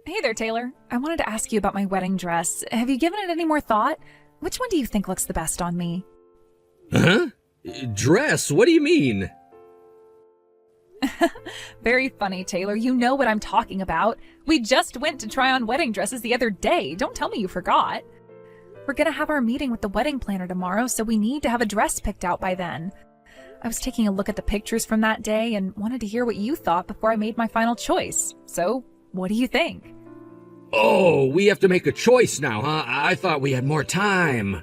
Hey there, Taylor. I wanted to ask you about my wedding dress. Have you given it any more thought? Which one do you think looks the best on me? Huh? Dress? What do you mean? Very funny, Taylor. You know what I'm talking about. We just went to try on wedding dresses the other day. Don't tell me you forgot. We're gonna have our meeting with the wedding planner tomorrow, so we need to have a dress picked out by then. I was taking a look at the pictures from that day and wanted to hear what you thought before I made my final choice. So, what do you think? Oh, we have to make a choice now, huh? I thought we had more time.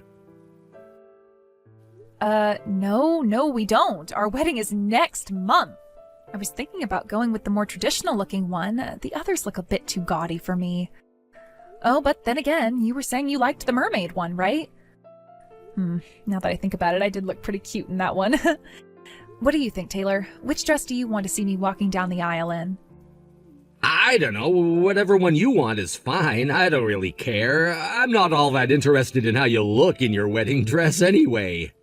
No, we don't. Our wedding is next month. I was thinking about going with the more traditional looking one. The others look a bit too gaudy for me. Oh, but then again, you were saying you liked the mermaid one, right? Now that I think about it, I did look pretty cute in that one. What do you think, Taylor? Which dress do you want to see me walking down the aisle in? I don't know. Whatever one you want is fine. I don't really care. I'm not all that interested in how you look in your wedding dress anyway.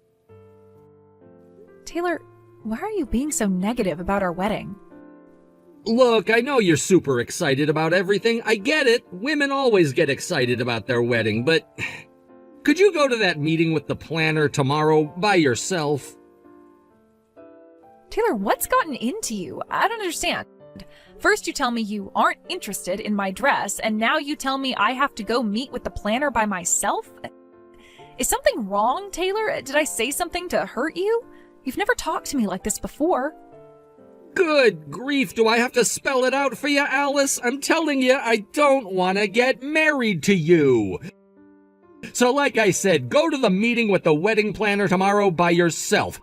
Taylor, why are you being so negative about our wedding? Look, I know you're super excited about everything. I get it. Women always get excited about their wedding, but could you go to that meeting with the planner tomorrow by yourself? Taylor, what's gotten into you? I don't understand. First you tell me you aren't interested in my dress, and now you tell me I have to go meet with the planner by myself? Is something wrong, Taylor? Did I say something to hurt you? You've never talked to me like this before. Good grief, do I have to spell it out for you, Alice? I'm telling you, I don't want to get married to you. So like I said, go to the meeting with the wedding planner tomorrow by yourself.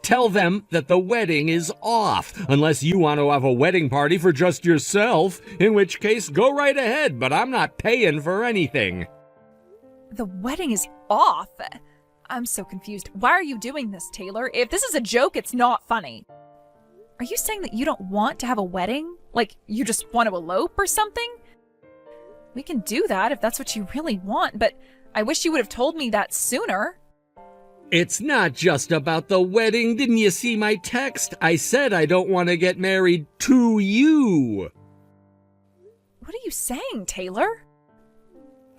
Tell them that the wedding is off, unless you want to have a wedding party for just yourself, in which case go right ahead, but I'm not paying for anything. The wedding is off? I'm so confused. Why are you doing this, Taylor? If this is a joke, it's not funny. Are you saying that you don't want to have a wedding? Like, you just want to elope or something? We can do that if that's what you really want, but I wish you would have told me that sooner. It's not just about the wedding. Didn't you see my text? I said I don't want to get married to you. What are you saying, Taylor?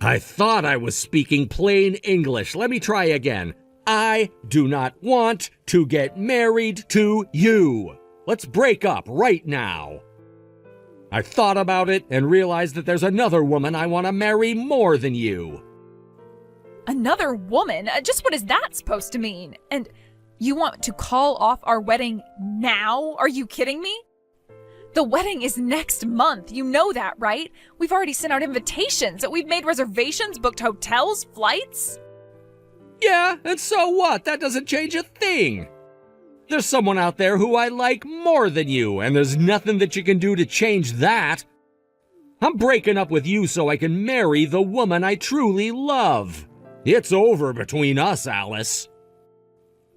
I thought I was speaking plain English. Let me try again. I do not want to get married to you. Let's break up right now. I thought about it and realized that there's another woman I want to marry more than you. Another woman? Just what is that supposed to mean? And you want to call off our wedding now? Are you kidding me? The wedding is next month. You know that, right? We've already sent out invitations. We've made reservations, booked hotels, flights. Yeah, and so what? That doesn't change a thing. There's someone out there who I like more than you, and there's nothing that you can do to change that. I'm breaking up with you so I can marry the woman I truly love. It's over between us, Alice.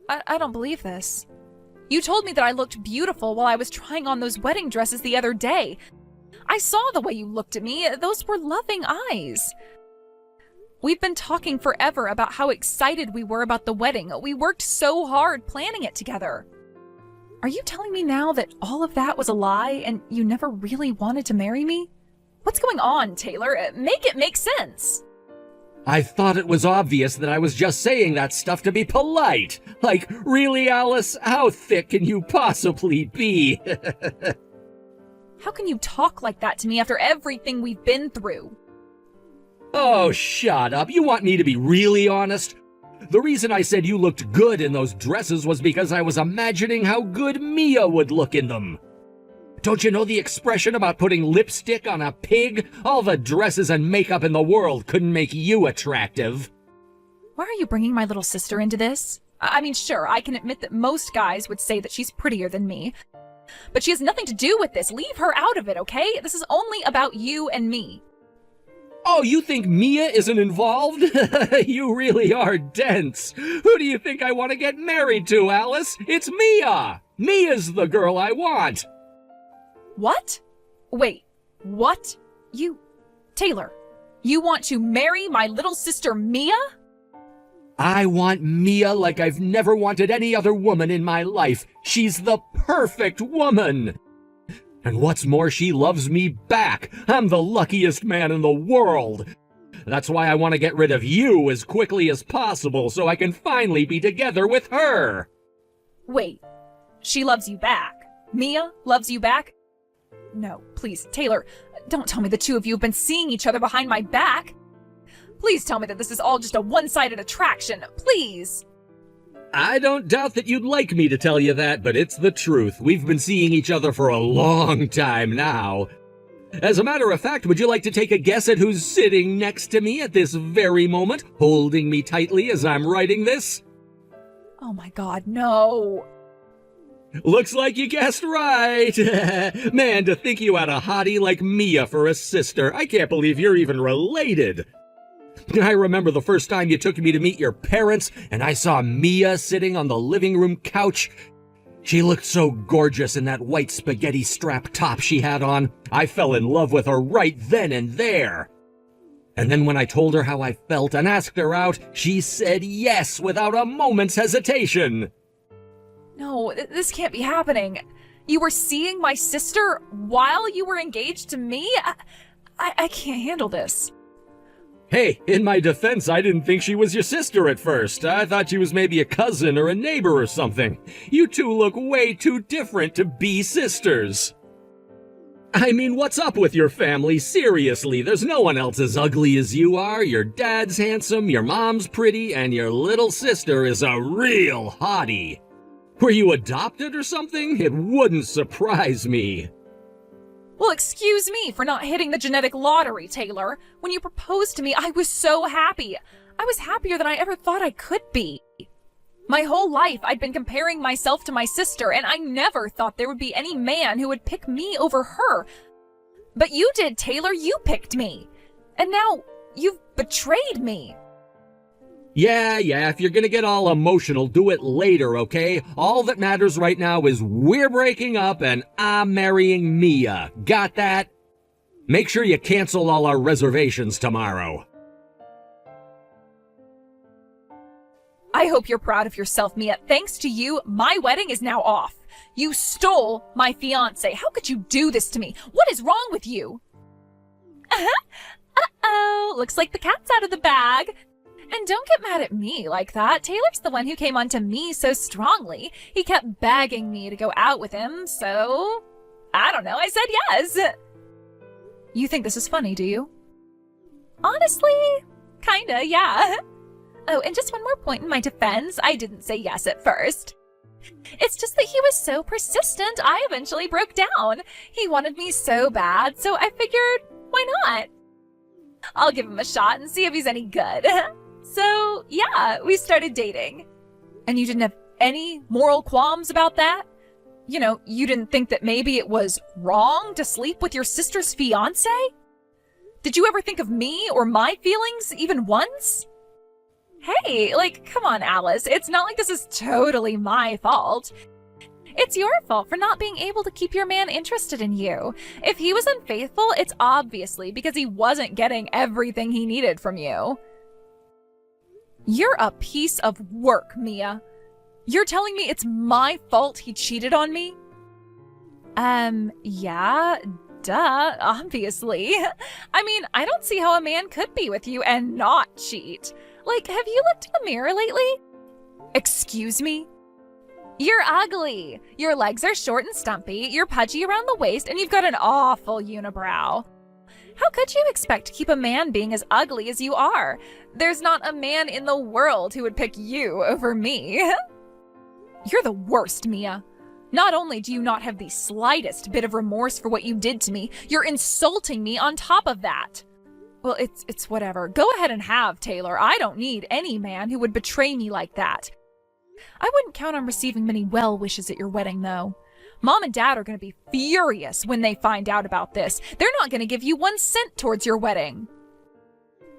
I don't believe this. You told me that I looked beautiful while I was trying on those wedding dresses the other day. I saw the way you looked at me. Those were loving eyes. We've been talking forever about how excited we were about the wedding. We worked so hard planning it together. Are you telling me now that all of that was a lie and you never really wanted to marry me? What's going on, Taylor? Make it make sense. I thought it was obvious that I was just saying that stuff to be polite. Like, really, Alice? How thick can you possibly be? How can you talk like that to me after everything we've been through? Oh, shut up. You want me to be really honest? The reason I said you looked good in those dresses was because I was imagining how good Mia would look in them. Don't you know the expression about putting lipstick on a pig? All the dresses and makeup in the world couldn't make you attractive. Why are you bringing my little sister into this? I mean, sure, I can admit that most guys would say that she's prettier than me, but she has nothing to do with this. Leave her out of it, okay? This is only about you and me. Oh, you think Mia isn't involved? You really are dense. Who do you think I want to get married to, Alice? It's Mia! Mia's the girl I want! What? Wait, what? Taylor, you want to marry my little sister Mia? I want Mia like I've never wanted any other woman in my life. She's the perfect woman. And what's more, she loves me back. I'm the luckiest man in the world. That's why I want to get rid of you as quickly as possible so I can finally be together with her. Wait, she loves you back? Mia loves you back? No, please, Taylor, don't tell me the two of you have been seeing each other behind my back. Please tell me that this is all just a one-sided attraction, please. I don't doubt that you'd like me to tell you that, but it's the truth. We've been seeing each other for a long time now. As a matter of fact, would you like to take a guess at who's sitting next to me at this very moment, holding me tightly as I'm writing this? Oh my God, no. Looks like you guessed right. Man, to think you had a hottie like Mia for a sister. I can't believe you're even related. I remember the first time you took me to meet your parents, and I saw Mia sitting on the living room couch. She looked so gorgeous in that white spaghetti strap top she had on. I fell in love with her right then and there. And then when I told her how I felt and asked her out, she said yes without a moment's hesitation. No, this can't be happening. You were seeing my sister while you were engaged to me? I can't handle this. Hey, in my defense, I didn't think she was your sister at first. I thought she was maybe a cousin or a neighbor or something. You two look way too different to be sisters. I mean, what's up with your family? Seriously, there's no one else as ugly as you are. Your dad's handsome, your mom's pretty, and your little sister is a real hottie. Were you adopted or something? It wouldn't surprise me. Well, excuse me for not hitting the genetic lottery, Taylor. When you proposed to me, I was so happy. I was happier than I ever thought I could be. My whole life, I'd been comparing myself to my sister, and I never thought there would be any man who would pick me over her. But you did, Taylor. You picked me. And now you've betrayed me. Yeah, if you're gonna get all emotional, do it later, okay? All that matters right now is we're breaking up and I'm marrying Mia. Got that? Make sure you cancel all our reservations tomorrow. I hope you're proud of yourself, Mia. Thanks to you, my wedding is now off. You stole my fiancé. How could you do this to me? What is wrong with you? Uh-oh, looks like the cat's out of the bag. And don't get mad at me like that. Taylor's the one who came on to me so strongly. He kept begging me to go out with him, so I don't know, I said yes. You think this is funny, do you? Honestly, kinda, yeah. Oh, and just one more point in my defense. I didn't say yes at first. It's just that he was so persistent, I eventually broke down. He wanted me so bad, so I figured, why not? I'll give him a shot and see if he's any good. So, yeah, we started dating. And you didn't have any moral qualms about that? You know, you didn't think that maybe it was wrong to sleep with your sister's fiancé? Did you ever think of me or my feelings even once? Hey, come on, Alice. It's not like this is totally my fault. It's your fault for not being able to keep your man interested in you. If he was unfaithful, it's obviously because he wasn't getting everything he needed from you. You're a piece of work, Mia. You're telling me it's my fault he cheated on me? Yeah, duh, obviously. I mean, I don't see how a man could be with you and not cheat. Have you looked in the mirror lately? Excuse me? You're ugly. Your legs are short and stumpy, you're pudgy around the waist, and you've got an awful unibrow. How could you expect to keep a man being as ugly as you are? There's not a man in the world who would pick you over me. You're the worst, Mia. Not only do you not have the slightest bit of remorse for what you did to me, you're insulting me on top of that. Well, it's whatever. Go ahead and have, Taylor. I don't need any man who would betray me like that. I wouldn't count on receiving many well wishes at your wedding, though. Mom and Dad are going to be furious when they find out about this. They're not going to give you 1 cent towards your wedding.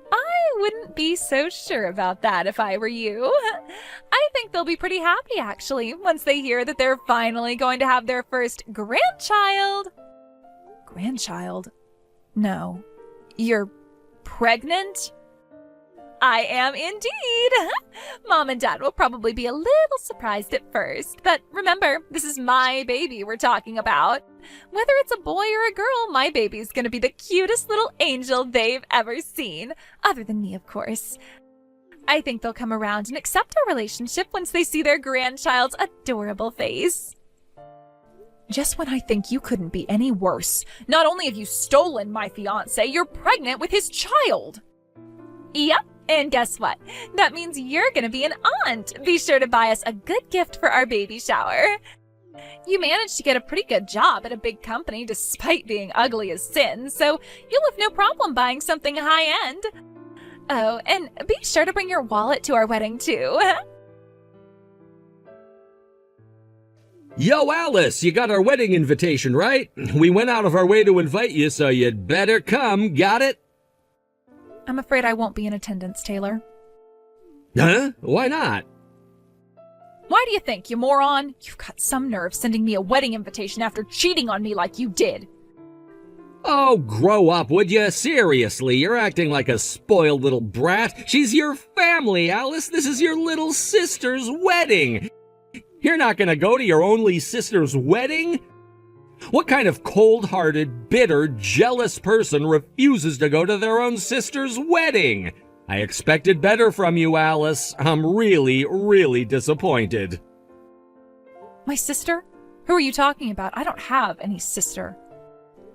I wouldn't be so sure about that if I were you. I think they'll be pretty happy, actually, once they hear that they're finally going to have their first grandchild. Grandchild? No. You're pregnant? I am indeed. Mom and Dad will probably be a little surprised at first, but remember, this is my baby we're talking about. Whether it's a boy or a girl, my baby's gonna be the cutest little angel they've ever seen. Other than me, of course. I think they'll come around and accept our relationship once they see their grandchild's adorable face. Just when I think you couldn't be any worse, not only have you stolen my fiancé, you're pregnant with his child. Yep, and guess what? That means you're gonna be an aunt. Be sure to buy us a good gift for our baby shower. You managed to get a pretty good job at a big company despite being ugly as sin, so you'll have no problem buying something high-end. Oh, and be sure to bring your wallet to our wedding, too. Yo, Alice, you got our wedding invitation, right? We went out of our way to invite you, so you'd better come. Got it? I'm afraid I won't be in attendance, Taylor. Huh? Why not? Why do you think, you moron? You've got some nerve sending me a wedding invitation after cheating on me like you did. Oh, grow up, would you? Seriously, you're acting like a spoiled little brat. She's your family, Alice. This is your little sister's wedding. You're not gonna go to your only sister's wedding? What kind of cold-hearted, bitter, jealous person refuses to go to their own sister's wedding? I expected better from you, Alice. I'm really, really disappointed. My sister? Who are you talking about? I don't have any sister.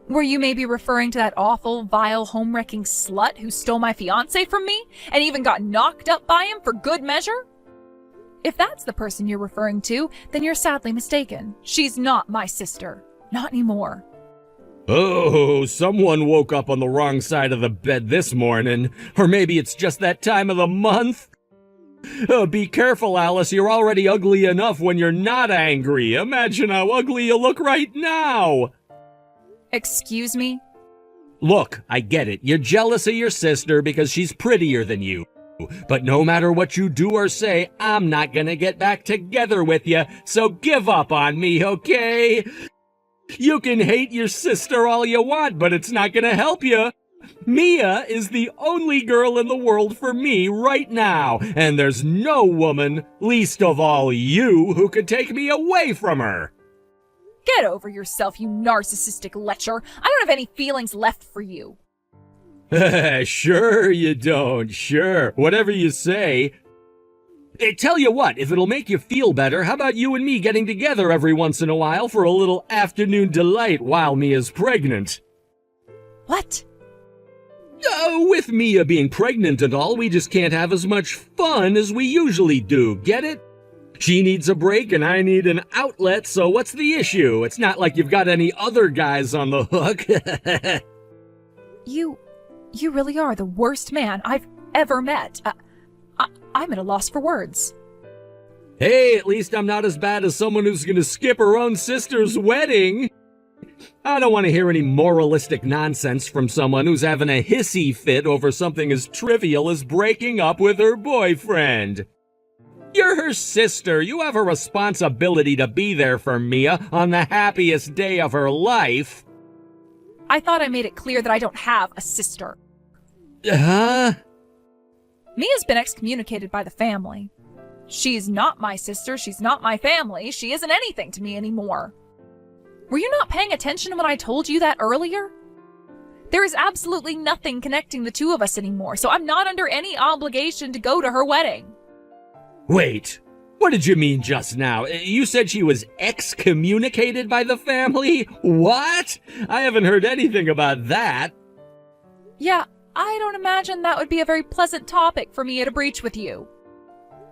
Were you maybe referring to that awful, vile, home-wrecking slut who stole my fiancé from me and even got knocked up by him for good measure? If that's the person you're referring to, then you're sadly mistaken. She's not my sister. Not anymore. Oh, someone woke up on the wrong side of the bed this morning. Or maybe it's just that time of the month. Be careful, Alice. You're already ugly enough when you're not angry. Imagine how ugly you look right now. Excuse me? Look, I get it. You're jealous of your sister because she's prettier than you. But no matter what you do or say, I'm not gonna get back together with you, so give up on me, okay? You can hate your sister all you want, but it's not gonna help you. Mia is the only girl in the world for me right now, and there's no woman, least of all you, who could take me away from her. Get over yourself, you narcissistic lecher. I don't have any feelings left for you. Sure you don't, sure. Whatever you say. Tell you what, if it'll make you feel better, how about you and me getting together every once in a while for a little afternoon delight while Mia's pregnant? What? With Mia being pregnant and all, we just can't have as much fun as we usually do, get it? She needs a break and I need an outlet, so what's the issue? It's not like you've got any other guys on the hook. You really are the worst man I've ever met. I'm at a loss for words. Hey, at least I'm not as bad as someone who's gonna skip her own sister's wedding. I don't want to hear any moralistic nonsense from someone who's having a hissy fit over something as trivial as breaking up with her boyfriend. You're her sister. You have a responsibility to be there for Mia on the happiest day of her life. I thought I made it clear that I don't have a sister. Huh? Mia's been excommunicated by the family. She's not my sister, she's not my family, she isn't anything to me anymore. Were you not paying attention when I told you that earlier? There is absolutely nothing connecting the two of us anymore, so I'm not under any obligation to go to her wedding. Wait, what did you mean just now? You said she was excommunicated by the family? What? I haven't heard anything about that. Yeah, I don't imagine that would be a very pleasant topic for Mia to breach with you.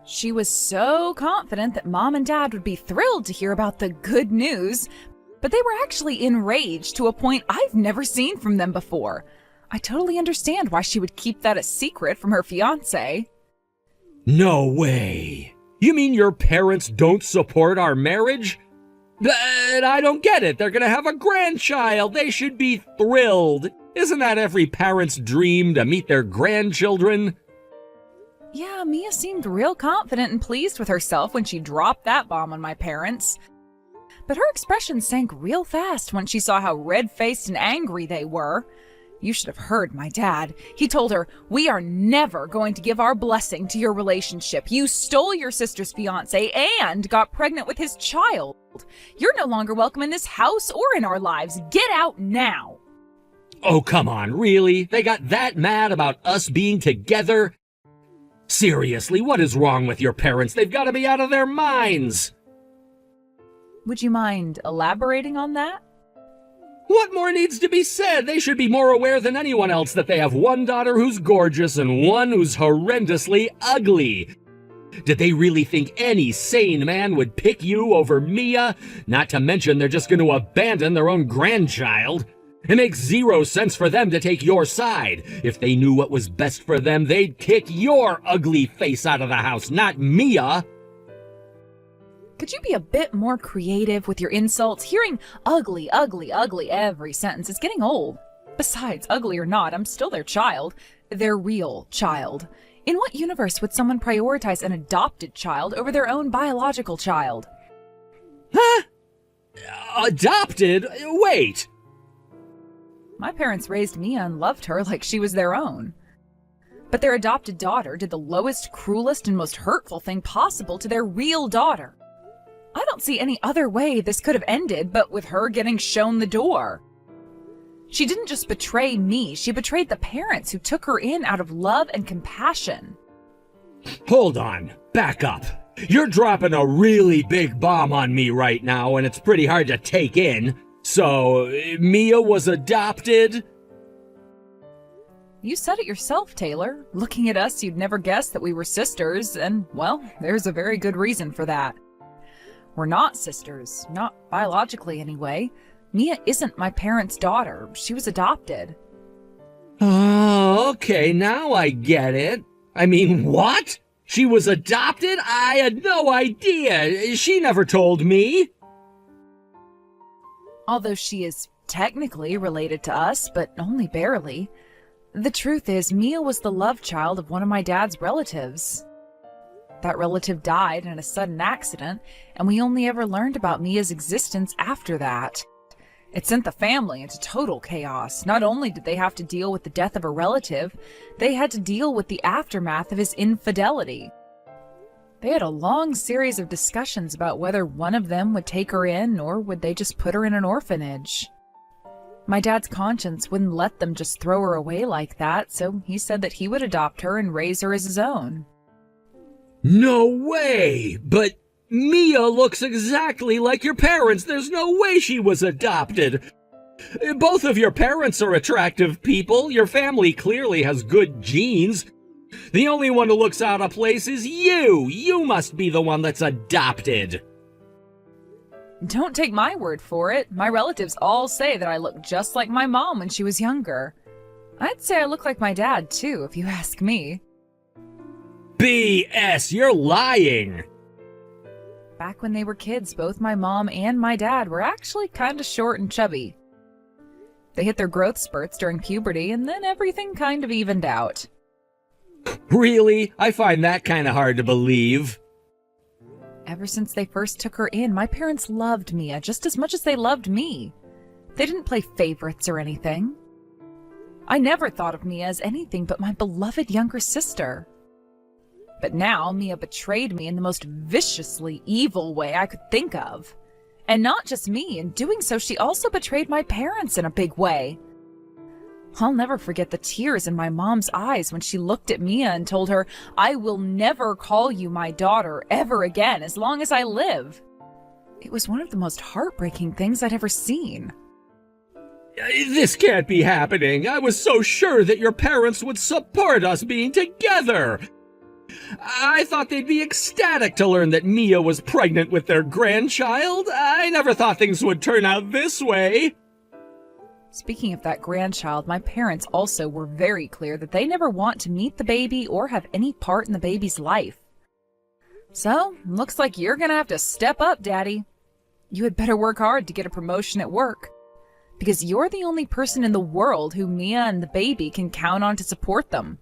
She was so confident that Mom and Dad would be thrilled to hear about the good news, but they were actually enraged to a point I've never seen from them before. I totally understand why she would keep that a secret from her fiancé. No way. You mean your parents don't support our marriage? But I don't get it. They're gonna have a grandchild. They should be thrilled. Isn't that every parent's dream, to meet their grandchildren? Yeah, Mia seemed real confident and pleased with herself when she dropped that bomb on my parents. But her expression sank real fast when she saw how red-faced and angry they were. You should have heard my dad. He told her, "We are never going to give our blessing to your relationship. You stole your sister's fiancé and got pregnant with his child. You're no longer welcome in this house or in our lives. Get out now." Oh, come on, really? They got that mad about us being together? Seriously, what is wrong with your parents? They've got to be out of their minds. Would you mind elaborating on that? What more needs to be said? They should be more aware than anyone else that they have one daughter who's gorgeous and one who's horrendously ugly. Did they really think any sane man would pick you over Mia? Not to mention they're just going to abandon their own grandchild. It makes zero sense for them to take your side. If they knew what was best for them, they'd kick your ugly face out of the house, not Mia. Could you be a bit more creative with your insults? Hearing ugly, ugly, ugly every sentence is getting old. Besides, ugly or not, I'm still their child. Their real child. In what universe would someone prioritize an adopted child over their own biological child? Huh? Adopted? Wait. My parents raised Mia and loved her like she was their own. But their adopted daughter did the lowest, cruelest, and most hurtful thing possible to their real daughter. I don't see any other way this could have ended but with her getting shown the door. She didn't just betray me, she betrayed the parents who took her in out of love and compassion. Hold on, back up. You're dropping a really big bomb on me right now, and it's pretty hard to take in. So, Mia was adopted? You said it yourself, Taylor. Looking at us, you'd never guess that we were sisters, and, well, there's a very good reason for that. We're not sisters, not biologically anyway. Mia isn't my parents' daughter. She was adopted. Oh, okay, now I get it. I mean, what? She was adopted? I had no idea. She never told me. Although she is technically related to us, but only barely. The truth is, Mia was the love child of one of my dad's relatives. That relative died in a sudden accident, and we only ever learned about Mia's existence after that. It sent the family into total chaos. Not only did they have to deal with the death of a relative, they had to deal with the aftermath of his infidelity. They had a long series of discussions about whether one of them would take her in or would they just put her in an orphanage. My dad's conscience wouldn't let them just throw her away like that, so he said that he would adopt her and raise her as his own. No way! But Mia looks exactly like your parents. There's no way she was adopted. Both of your parents are attractive people. Your family clearly has good genes. The only one who looks out of place is you. You must be the one that's adopted. Don't take my word for it. My relatives all say that I look just like my mom when she was younger. I'd say I look like my dad, too, if you ask me. BS, you're lying. Back when they were kids, both my mom and my dad were actually kind of short and chubby. They hit their growth spurts during puberty, and then everything kind of evened out. Really? I find that kind of hard to believe. Ever since they first took her in, my parents loved Mia just as much as they loved me. They didn't play favorites or anything. I never thought of Mia as anything but my beloved younger sister. But now Mia betrayed me in the most viciously evil way I could think of. And not just me, in doing so she also betrayed my parents in a big way. I'll never forget the tears in my mom's eyes when she looked at Mia and told her, "I will never call you my daughter ever again as long as I live." It was one of the most heartbreaking things I'd ever seen. This can't be happening. I was so sure that your parents would support us being together. I thought they'd be ecstatic to learn that Mia was pregnant with their grandchild. I never thought things would turn out this way. Speaking of that grandchild, my parents also were very clear that they never want to meet the baby or have any part in the baby's life. So, looks like you're gonna have to step up, Daddy. You had better work hard to get a promotion at work, because you're the only person in the world who Mia and the baby can count on to support them.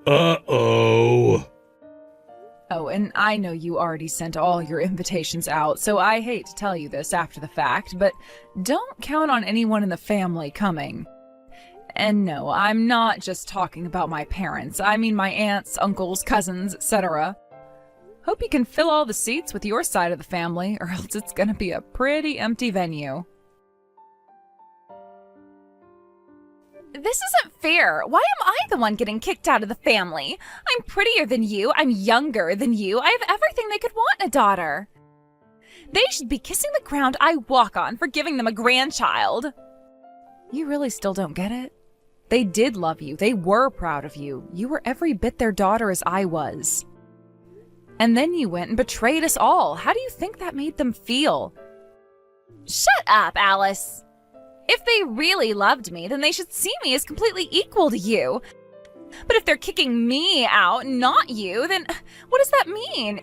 Uh-oh. Oh, and I know you already sent all your invitations out, so I hate to tell you this after the fact, but don't count on anyone in the family coming. And no, I'm not just talking about my parents. I mean my aunts, uncles, cousins, etc. Hope you can fill all the seats with your side of the family, or else it's gonna be a pretty empty venue. This isn't fair. Why am I the one getting kicked out of the family? I'm prettier than you, I'm younger than you, I have everything they could want in a daughter. They should be kissing the ground I walk on for giving them a grandchild. You really still don't get it? They did love you, they were proud of you. You were every bit their daughter as I was. And then you went and betrayed us all. How do you think that made them feel? Shut up, Alice. If they really loved me, then they should see me as completely equal to you. But if they're kicking me out, not you, then what does that mean?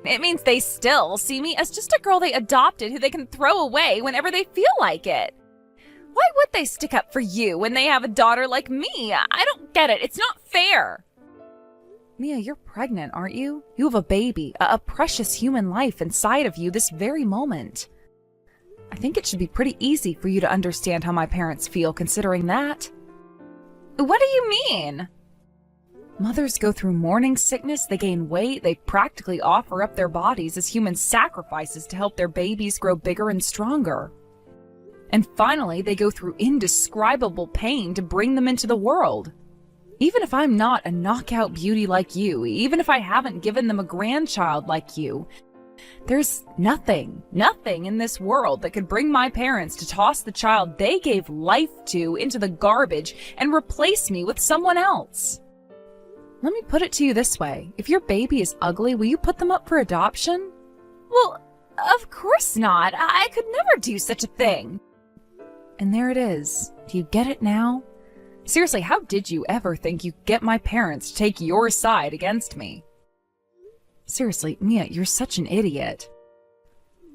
It means they still see me as just a girl they adopted who they can throw away whenever they feel like it. Why would they stick up for you when they have a daughter like me? I don't get it. It's not fair. Mia, you're pregnant, aren't you? You have a baby, a precious human life inside of you this very moment. I think it should be pretty easy for you to understand how my parents feel considering that. What do you mean? Mothers go through morning sickness, they gain weight, they practically offer up their bodies as human sacrifices to help their babies grow bigger and stronger. And finally, they go through indescribable pain to bring them into the world. Even if I'm not a knockout beauty like you, even if I haven't given them a grandchild like you, there's nothing in this world that could bring my parents to toss the child they gave life to into the garbage and replace me with someone else. Let me put it to you this way. If your baby is ugly, will you put them up for adoption? Well, of course not. I could never do such a thing. And there it is. Do you get it now? Seriously, how did you ever think you'd get my parents to take your side against me? Seriously, Mia, you're such an idiot.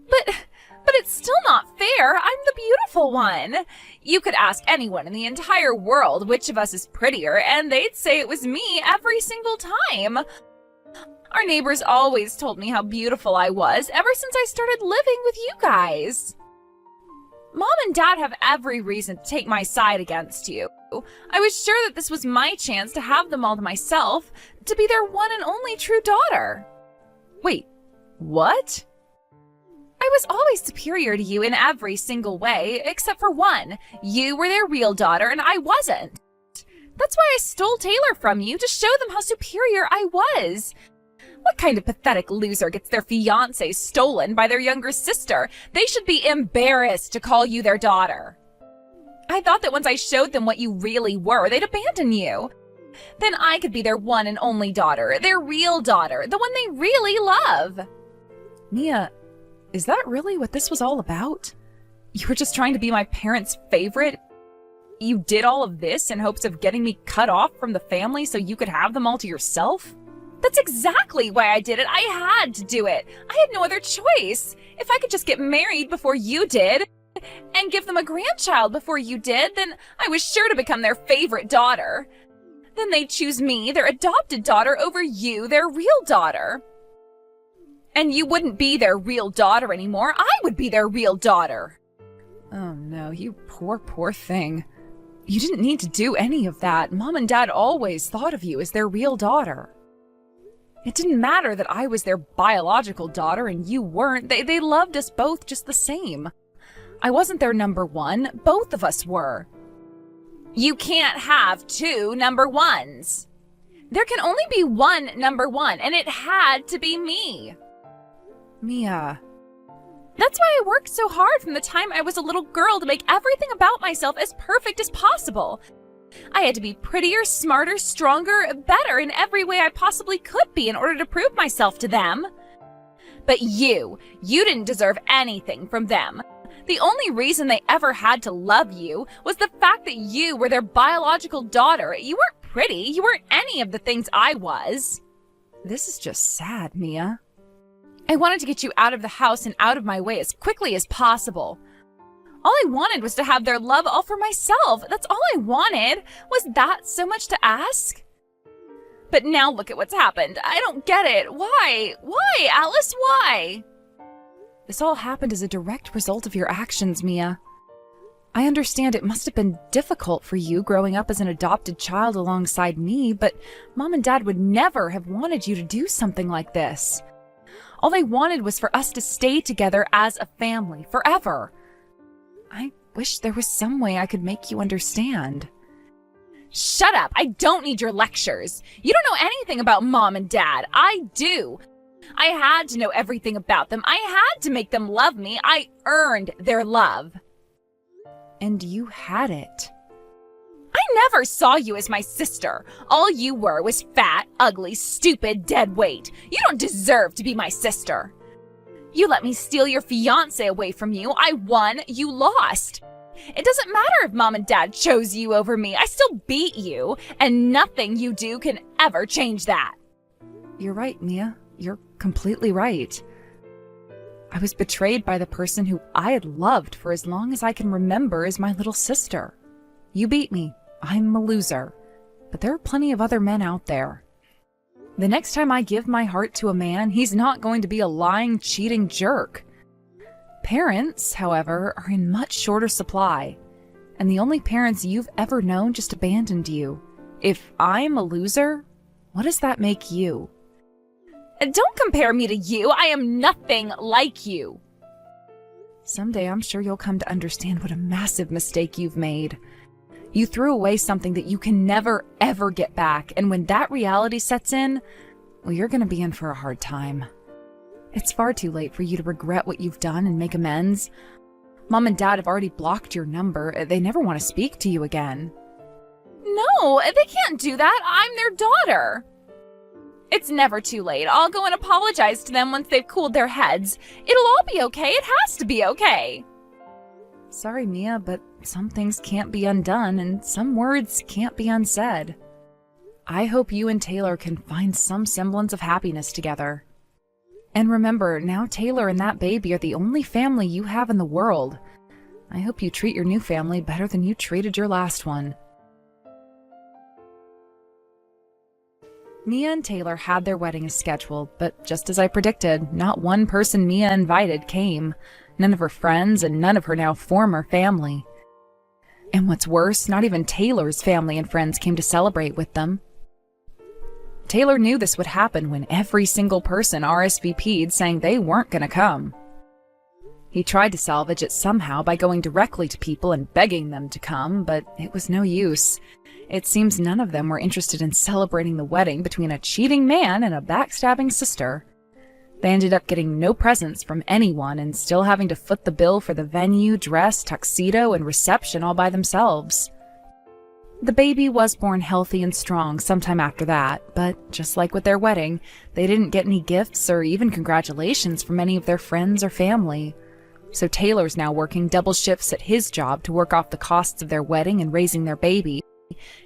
But it's still not fair. I'm the beautiful one. You could ask anyone in the entire world which of us is prettier, and they'd say it was me every single time. Our neighbors always told me how beautiful I was ever since I started living with you guys. Mom and Dad have every reason to take my side against you. I was sure that this was my chance to have them all to myself, to be their one and only true daughter. Wait, what? I was always superior to you in every single way, except for one. You were their real daughter and I wasn't. That's why I stole Taylor from you, to show them how superior I was. What kind of pathetic loser gets their fiancé stolen by their younger sister? They should be embarrassed to call you their daughter. I thought that once I showed them what you really were, they'd abandon you. Then I could be their one and only daughter, their real daughter, the one they really love. Mia, is that really what this was all about? You were just trying to be my parents' favorite? You did all of this in hopes of getting me cut off from the family so you could have them all to yourself? That's exactly why I did it. I had to do it. I had no other choice. If I could just get married before you did, and give them a grandchild before you did, then I was sure to become their favorite daughter. Then they'd choose me, their adopted daughter, over you, their real daughter. And you wouldn't be their real daughter anymore. I would be their real daughter. Oh no, you poor thing. You didn't need to do any of that. Mom and Dad always thought of you as their real daughter. It didn't matter that I was their biological daughter and you weren't. They loved us both just the same. I wasn't their number one. Both of us were. You can't have two number ones. There can only be one number one, and it had to be me. Mia. That's why I worked so hard from the time I was a little girl to make everything about myself as perfect as possible. I had to be prettier, smarter, stronger, better in every way I possibly could be in order to prove myself to them. But you didn't deserve anything from them. The only reason they ever had to love you was the fact that you were their biological daughter. You weren't pretty. You weren't any of the things I was. This is just sad, Mia. I wanted to get you out of the house and out of my way as quickly as possible. All I wanted was to have their love all for myself. That's all I wanted. Was that so much to ask? But now look at what's happened. I don't get it. Why? Why, Alice? Why? This all happened as a direct result of your actions, Mia. I understand it must have been difficult for you growing up as an adopted child alongside me, but Mom and Dad would never have wanted you to do something like this. All they wanted was for us to stay together as a family forever. I wish there was some way I could make you understand. Shut up! I don't need your lectures. You don't know anything about Mom and Dad. I do. I had to know everything about them. I had to make them love me. I earned their love. And you had it. I never saw you as my sister. All you were was fat, ugly, stupid, dead weight. You don't deserve to be my sister. You let me steal your fiancé away from you. I won, you lost. It doesn't matter if Mom and Dad chose you over me. I still beat you, and nothing you do can ever change that. You're right, Mia. You're completely right. I was betrayed by the person who I had loved for as long as I can remember as my little sister. You beat me. I'm a loser. But there are plenty of other men out there. The next time I give my heart to a man, he's not going to be a lying, cheating jerk. Parents, however, are in much shorter supply. And the only parents you've ever known just abandoned you. If I'm a loser, what does that make you? Don't compare me to you. I am nothing like you. Someday I'm sure you'll come to understand what a massive mistake you've made. You threw away something that you can never, ever get back, and when that reality sets in, well, you're going to be in for a hard time. It's far too late for you to regret what you've done and make amends. Mom and Dad have already blocked your number. They never want to speak to you again. No, they can't do that. I'm their daughter. It's never too late. I'll go and apologize to them once they've cooled their heads. It'll all be okay. It has to be okay. Sorry, Mia, but some things can't be undone and some words can't be unsaid. I hope you and Taylor can find some semblance of happiness together. And remember, now Taylor and that baby are the only family you have in the world. I hope you treat your new family better than you treated your last one. Mia and Taylor had their wedding as scheduled, but just as I predicted, not one person Mia invited came. None of her friends and none of her now former family. And what's worse, not even Taylor's family and friends came to celebrate with them. Taylor knew this would happen when every single person RSVP'd saying they weren't going to come. He tried to salvage it somehow by going directly to people and begging them to come, but it was no use. It seems none of them were interested in celebrating the wedding between a cheating man and a backstabbing sister. They ended up getting no presents from anyone and still having to foot the bill for the venue, dress, tuxedo, and reception all by themselves. The baby was born healthy and strong sometime after that, but just like with their wedding, they didn't get any gifts or even congratulations from any of their friends or family. So Taylor's now working double shifts at his job to work off the costs of their wedding and raising their baby.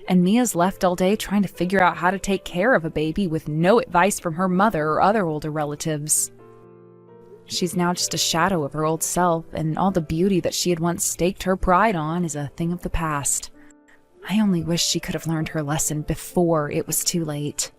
And Mia's left all day trying to figure out how to take care of a baby with no advice from her mother or other older relatives. She's now just a shadow of her old self, and all the beauty that she had once staked her pride on is a thing of the past. I only wish she could have learned her lesson before it was too late.